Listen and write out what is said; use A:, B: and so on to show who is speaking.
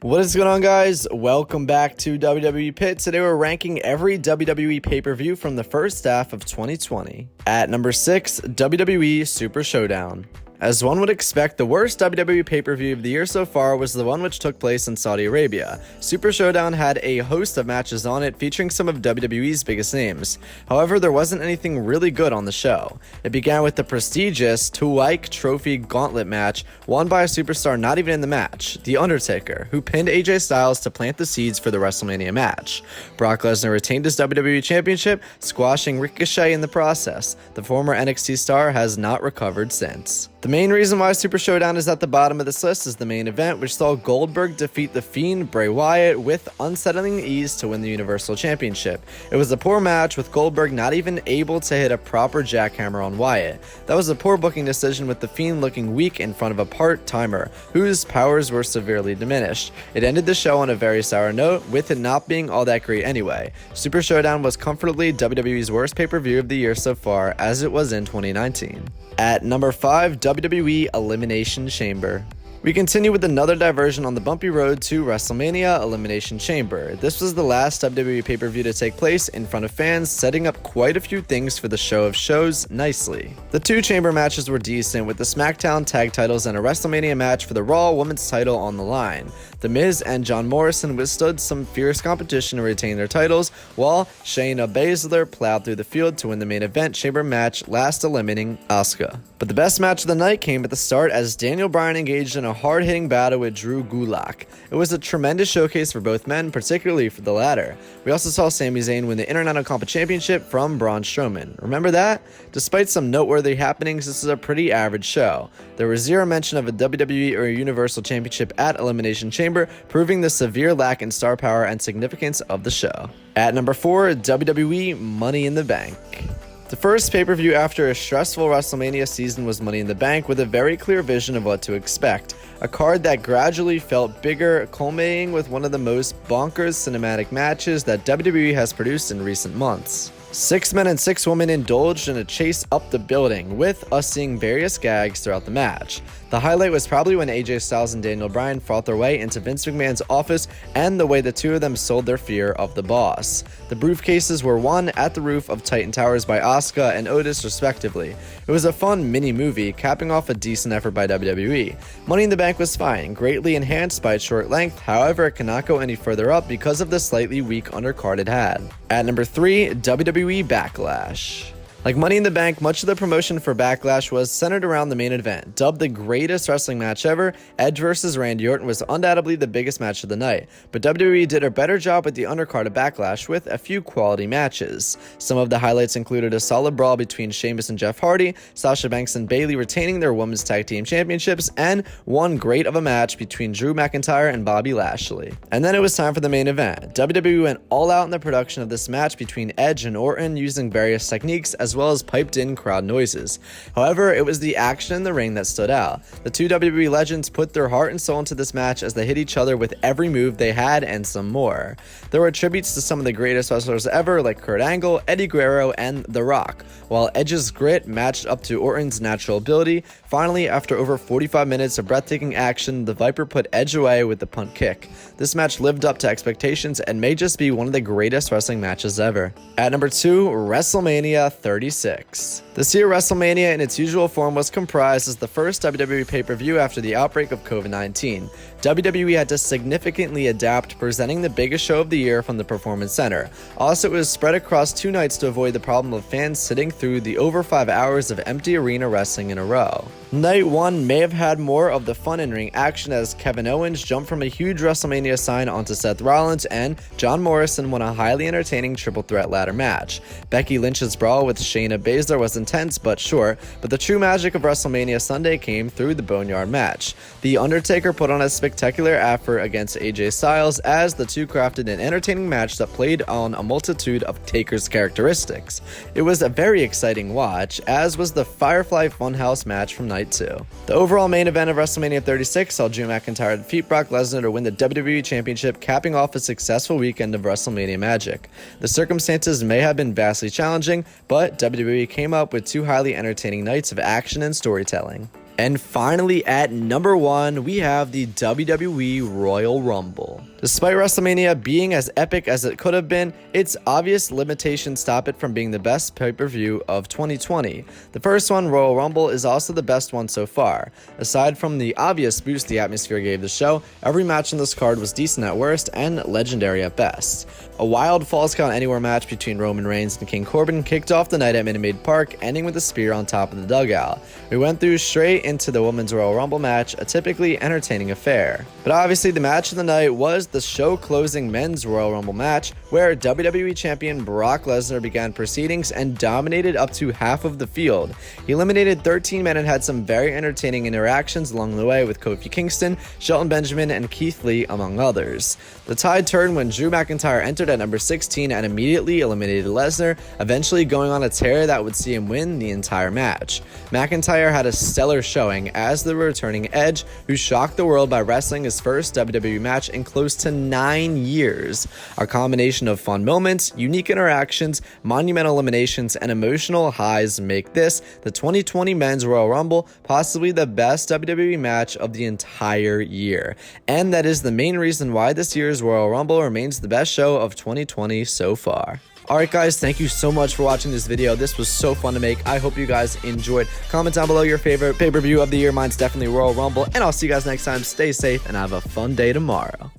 A: What is going on, guys? Welcome back to WWE Pit. Today we're ranking every WWE pay-per-view from the first half of 2020. At number 6, WWE Super Showdown. As one would expect, the worst WWE pay-per-view of the year so far was the one which took place in Saudi Arabia. Super Showdown had a host of matches on it featuring some of WWE's biggest names. However, there wasn't anything really good on the show. It began with the prestigious Tuike Trophy Gauntlet match won by a superstar not even in the match, The Undertaker, who pinned AJ Styles to plant the seeds for the WrestleMania match. Brock Lesnar retained his WWE Championship, squashing Ricochet in the process. The former NXT star has not recovered since. The main reason why Super Showdown is at the bottom of this list is the main event, which saw Goldberg defeat The Fiend Bray Wyatt with unsettling ease to win the Universal Championship. It was a poor match, with Goldberg not even able to hit a proper jackhammer on Wyatt. That was a poor booking decision, with The Fiend looking weak in front of a part-timer, whose powers were severely diminished. It ended the show on a very sour note, with it not being all that great anyway. Super Showdown was comfortably WWE's worst pay-per-view of the year so far, as it was in 2019. At number 5, WWE Elimination Chamber. We continue with another diversion on the bumpy road to WrestleMania Elimination Chamber. This was the last WWE pay-per-view to take place in front of fans, setting up quite a few things for the show of shows nicely. The two chamber matches were decent, with the SmackDown tag titles and a WrestleMania match for the Raw Women's title on the line. The Miz and John Morrison withstood some fierce competition to retain their titles, while Shayna Baszler plowed through the field to win the main event chamber match, last eliminating Asuka. But the best match of the night came at the start as Daniel Bryan engaged in a hard-hitting battle with Drew Gulak. It was a tremendous showcase for both men, particularly for the latter. We also saw Sami Zayn win the Intercontinental Championship from Braun Strowman. Remember that? Despite some noteworthy happenings, this is a pretty average show. There was zero mention of a WWE or Universal Championship at Elimination Chamber, proving the severe lack in star power and significance of the show. At number 4, WWE Money in the Bank. The first pay-per-view after a stressful WrestleMania season was Money in the Bank, with a very clear vision of what to expect. A card that gradually felt bigger, culminating with one of the most bonkers cinematic matches that WWE has produced in recent months. 6 men and 6 women indulged in a chase up the building, with us seeing various gags throughout the match. The highlight was probably when AJ Styles and Daniel Bryan fought their way into Vince McMahon's office, and the way the two of them sold their fear of the boss. The briefcases were won at the roof of Titan Towers by Asuka and Otis respectively. It was a fun mini-movie, capping off a decent effort by WWE. Money in the Bank was fine, greatly enhanced by its short length, however it cannot go any further up because of the slightly weak undercard it had. At number 3, WWE Backlash. Like Money in the Bank, much of the promotion for Backlash was centered around the main event. Dubbed the greatest wrestling match ever, Edge vs. Randy Orton was undoubtedly the biggest match of the night, but WWE did a better job with the undercard of Backlash with a few quality matches. Some of the highlights included a solid brawl between Sheamus and Jeff Hardy, Sasha Banks and Bayley retaining their Women's Tag Team Championships, and one great of a match between Drew McIntyre and Bobby Lashley. And then it was time for the main event. WWE went all out in the production of this match between Edge and Orton, using various techniques as well as piped-in crowd noises. However, it was the action in the ring that stood out. The two WWE legends put their heart and soul into this match as they hit each other with every move they had and some more. There were tributes to some of the greatest wrestlers ever, like Kurt Angle, Eddie Guerrero, and The Rock, while Edge's grit matched up to Orton's natural ability. Finally, after over 45 minutes of breathtaking action, the Viper put Edge away with the punt kick. This match lived up to expectations and may just be one of the greatest wrestling matches ever. At number 2, WrestleMania 36. This year, WrestleMania in its usual form was comprised as the first WWE pay-per-view after the outbreak of COVID-19. WWE had to significantly adapt, presenting the biggest show of the year from the Performance Center. Also, it was spread across 2 nights to avoid the problem of fans sitting through the over 5 hours of empty arena wrestling in a row. Night 1 may have had more of the fun in-ring action as Kevin Owens jumped from a huge WrestleMania sign onto Seth Rollins, and John Morrison won a highly entertaining triple threat ladder match. Becky Lynch's brawl with Shayna Baszler was intense but short, but the true magic of WrestleMania Sunday came through the Boneyard match. The Undertaker put on a spectacular effort against AJ Styles as the two crafted an entertaining match that played on a multitude of Taker's characteristics. It was a very exciting watch, as was the Firefly Funhouse match from night 2. The overall main event of WrestleMania 36 saw Drew McIntyre defeat Brock Lesnar to win the WWE Championship, capping off a successful weekend of WrestleMania magic. The circumstances may have been vastly challenging, but WWE came up with 2 highly entertaining nights of action and storytelling. And finally, at number 1, we have the WWE Royal Rumble. Despite WrestleMania being as epic as it could have been, its obvious limitations stop it from being the best pay-per-view of 2020. The first one, Royal Rumble, is also the best one so far. Aside from the obvious boost the atmosphere gave the show, every match on this card was decent at worst and legendary at best. A wild Falls Count Anywhere match between Roman Reigns and King Corbin kicked off the night at Minute Maid Park, ending with a spear on top of the dugout. We went through straight into the Women's Royal Rumble match, a typically entertaining affair. But obviously the match of the night was the show-closing Men's Royal Rumble match, where WWE Champion Brock Lesnar began proceedings and dominated up to half of the field. He eliminated 13 men and had some very entertaining interactions along the way with Kofi Kingston, Shelton Benjamin, and Keith Lee, among others. The tide turned when Drew McIntyre entered at number 16 and immediately eliminated Lesnar, eventually going on a tear that would see him win the entire match. McIntyre had a stellar showing as the returning Edge, who shocked the world by wrestling his first WWE match in close to 9 years. A combination of fun moments, unique interactions, monumental eliminations, and emotional highs make this, the 2020 Men's Royal Rumble, possibly the best WWE match of the entire year. And that is the main reason why this year's Royal Rumble remains the best show of 2020 so far. Alright guys, thank you so much for watching this video. This was so fun to make. I hope you guys enjoyed. Comment down below your favorite pay-per-view of the year. Mine's definitely Royal Rumble. And I'll see you guys next time. Stay safe and have a fun day tomorrow.